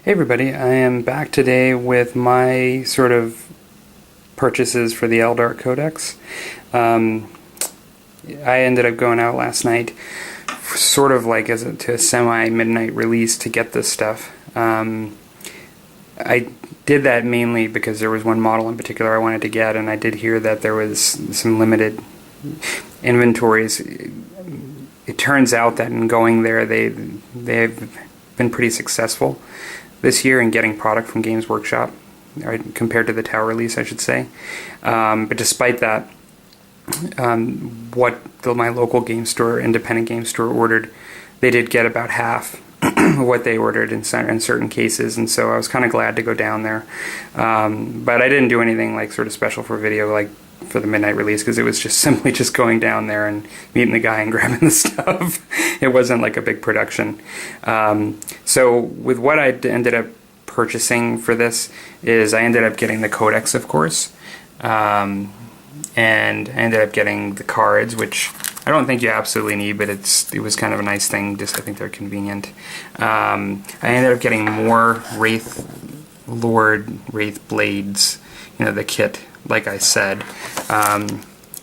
Hey everybody, I am back today with my sort of purchases for the Eldar Codex. I ended up going out last night sort of like to a semi-midnight release to get this stuff. I did that mainly because there was one model in particular I wanted to get, and I did hear that there was some limited inventories. It turns out that in going there they've been pretty successful this year in getting product from Games Workshop, right, compared to the Tower release, I should say. But despite that, what my local game store, independent game store, ordered, they did get about half of what they ordered in certain cases, and so I was kind of glad to go down there. But I didn't do anything like sort of special for video like for the midnight release, because it was just simply just going down there and meeting the guy and grabbing the stuff. It wasn't like a big production. So with what I ended up purchasing for this is I ended up getting the Codex, of course, and I ended up getting the cards, which I don't think you absolutely need, but it was kind of a nice thing. Just I think they're convenient. I ended up getting more Wraith Blades, the kit, like I said,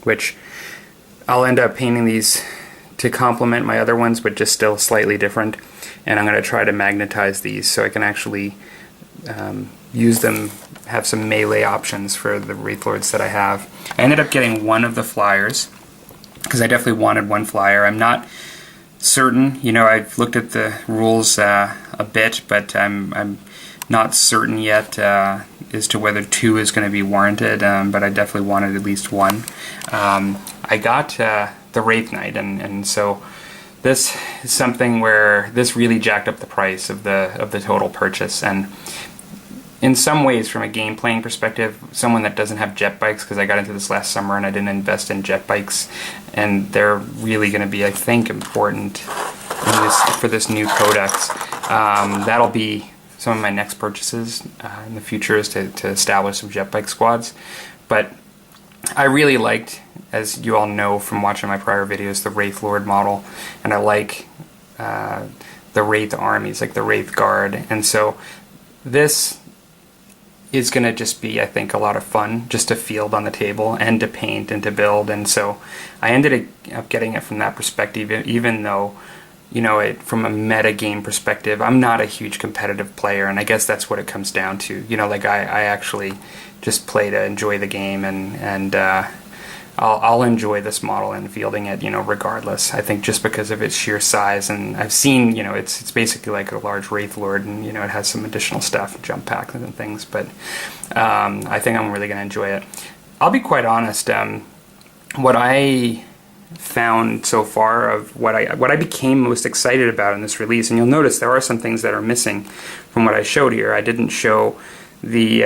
which I'll end up painting these to complement my other ones, but just still slightly different. And I'm going to try to magnetize these so I can actually use them, have some melee options for the Wraith Lords that I have. I ended up getting one of the flyers, because I definitely wanted one flyer. I'm not certain, I've looked at the rules a bit, but I'm not certain yet as to whether two is going to be warranted, but I definitely wanted at least one. I got the Wraith Knight, and so this is something where this really jacked up the price of the total purchase. And in some ways, from a game playing perspective, someone that doesn't have jet bikes, because I got into this last summer and I didn't invest in jet bikes, and they're really going to be, I think, important for this new Codex. That'll be some of my next purchases in the future, is to establish some jet bike squads. But I really liked, as you all know from watching my prior videos, the Wraith Lord model, and I like the Wraith armies, like the Wraith Guard, and so this is going to just be, I think, a lot of fun just to field on the table and to paint and to build. And so I ended up getting it from that perspective, even though, from a meta game perspective, I'm not a huge competitive player, and I guess that's what it comes down to. Like I actually just play to enjoy the game, and I'll enjoy this model and fielding it, regardless. I think just because of its sheer size, and I've seen, it's basically like a large Wraith Lord, and it has some additional stuff, jump packs and things. But I think I'm really going to enjoy it. I'll be quite honest. What I found so far of what I became most excited about in this release, and you'll notice there are some things that are missing from what I showed here. I didn't show the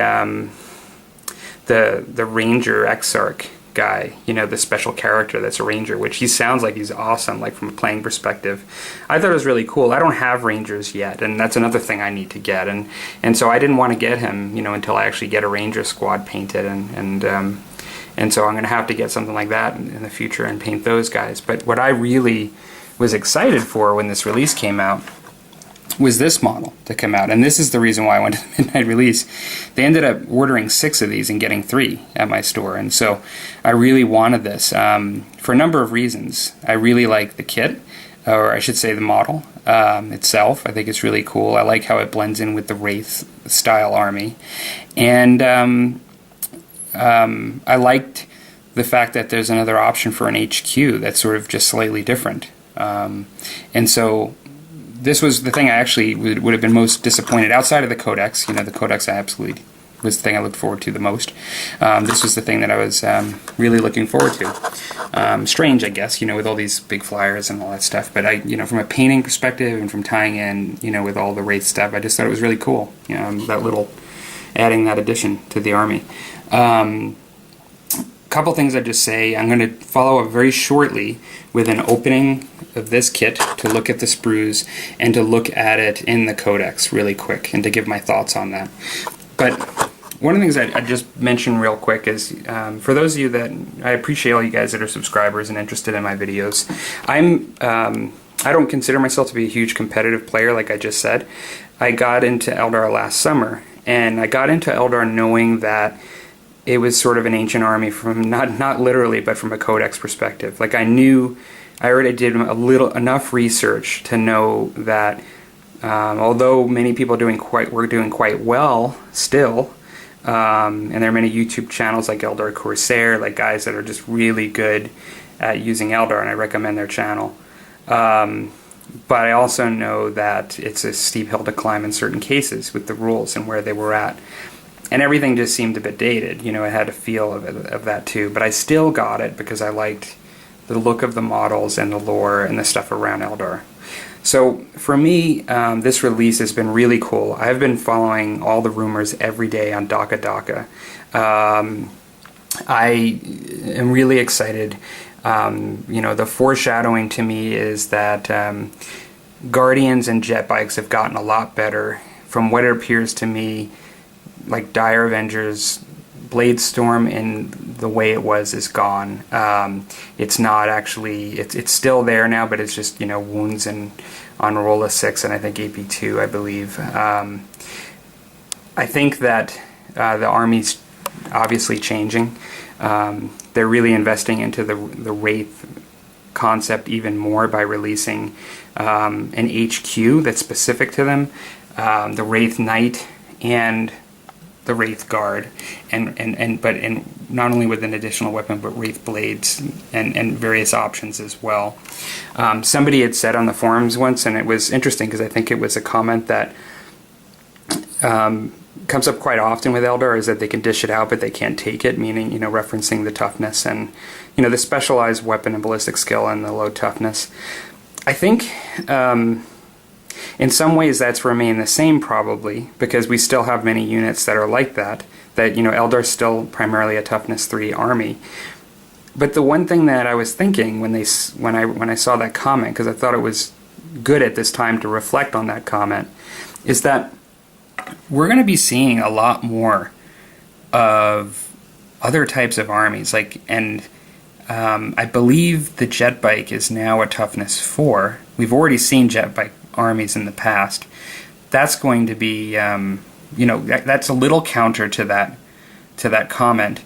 Ranger Exarch guy, the special character that's a ranger, which he sounds like he's awesome, like from a playing perspective. I thought it was really cool. I don't have rangers yet, and that's another thing I need to get, and so I didn't want to get him, until I actually get a ranger squad painted, and so I'm going to have to get something like that in the future and paint those guys. But what I really was excited for when this release came out was this model to come out, and this is the reason why I went to the midnight release. They ended up ordering 6 of these and getting 3 at my store, and so I really wanted this for a number of reasons. I really like the kit, or I should say the model itself. I think it's really cool. I like how it blends in with the Wraith style army, and I liked the fact that there's another option for an HQ that's sort of just slightly different, and so this was the thing I actually would have been most disappointed outside of the Codex. The Codex absolutely was the thing I looked forward to the most. This was the thing that I was really looking forward to. Strange, I guess, with all these big flyers and all that stuff. But from a painting perspective and from tying in, with all the Wraith stuff, I just thought it was really cool. That little adding that addition to the army. Couple things I'd just say. I'm going to follow up very shortly with an opening of this kit to look at the sprues and to look at it in the Codex really quick and to give my thoughts on that. But one of the things I just mention real quick is for those of you that, I appreciate all you guys that are subscribers and interested in my videos. I'm I don't consider myself to be a huge competitive player, like I just said. I got into Eldar last summer, and I got into Eldar knowing that it was sort of an ancient army from, not literally, but from a codex perspective. Like I already did enough research to know that although many people were doing quite well still, and there are many YouTube channels like Eldar Corsair, like guys that are just really good at using Eldar, and I recommend their channel. But I also know that it's a steep hill to climb in certain cases with the rules and where they were at. And everything just seemed a bit dated. You know, it had a feel of that too. But I still got it because I liked the look of the models and the lore and the stuff around Eldar. So for me, this release has been really cool. I've been following all the rumors every day on Daka. I am really excited. You know, the foreshadowing to me is that Guardians and jet bikes have gotten a lot better. From what it appears to me, like Dire Avengers, Bladestorm in the way it was is gone. It's not actually, it's still there now, but it's just, you know, wounds and on Rolla 6 and I think AP2, I believe. I think that the Army's obviously changing. They're really investing into the Wraith concept even more by releasing an HQ that's specific to them, the Wraith Knight and the Wraith Guard, but not only with an additional weapon, but Wraith Blades and various options as well. Somebody had said on the forums once, and it was interesting because I think it was a comment that comes up quite often with Eldar, is that they can dish it out but they can't take it, meaning, you know, referencing the toughness and, you know, the specialized weapon and ballistic skill and the low toughness. I think in some ways that's remained the same probably, because we still have many units that are like that, you know, Eldar's still primarily a toughness 3 army. But the one thing that I was thinking when I saw that comment, because I thought it was good at this time to reflect on that comment, is that we're going to be seeing a lot more of other types of armies, I believe the jet bike is now a toughness 4. We've already seen jet bike armies in the past. That's going to be, you know, that's a little counter to that comment.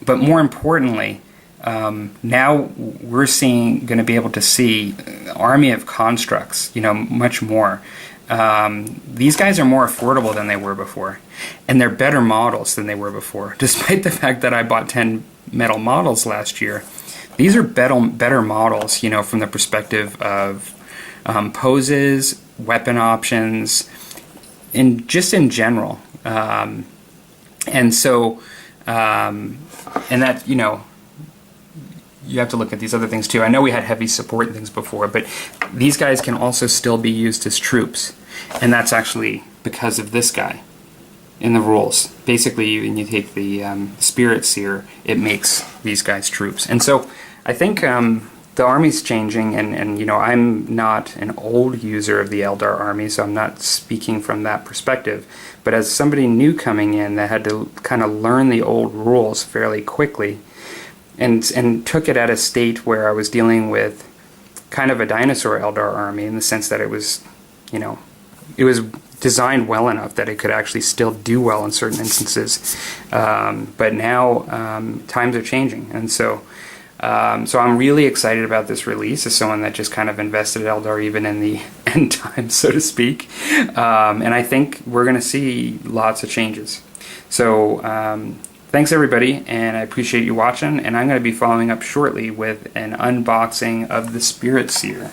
But more importantly, now we're going to be able to see army of constructs, you know, much more. These guys are more affordable than they were before, and they're better models than they were before. Despite the fact that I bought 10 metal models last year, these are better models, you know, from the perspective of poses, weapon options, just in general. And so, and that, you know, you have to look at these other things too. I know we had heavy support things before, but these guys can also still be used as troops. And that's actually because of this guy in the rules. Basically, when you take the Spirit Seer, it makes these guys troops. And so I think the army's changing, and you know, I'm not an old user of the Eldar army, so I'm not speaking from that perspective. But as somebody new coming in that had to kind of learn the old rules fairly quickly, and took it at a state where I was dealing with kind of a dinosaur Eldar army, in the sense that it was, you know, it was designed well enough that it could actually still do well in certain instances. But now times are changing, and so I'm really excited about this release as someone that just kind of invested in Eldar even in the end times, so to speak. And I think we're going to see lots of changes. So thanks everybody, and I appreciate you watching, and I'm going to be following up shortly with an unboxing of the Spirit Seer.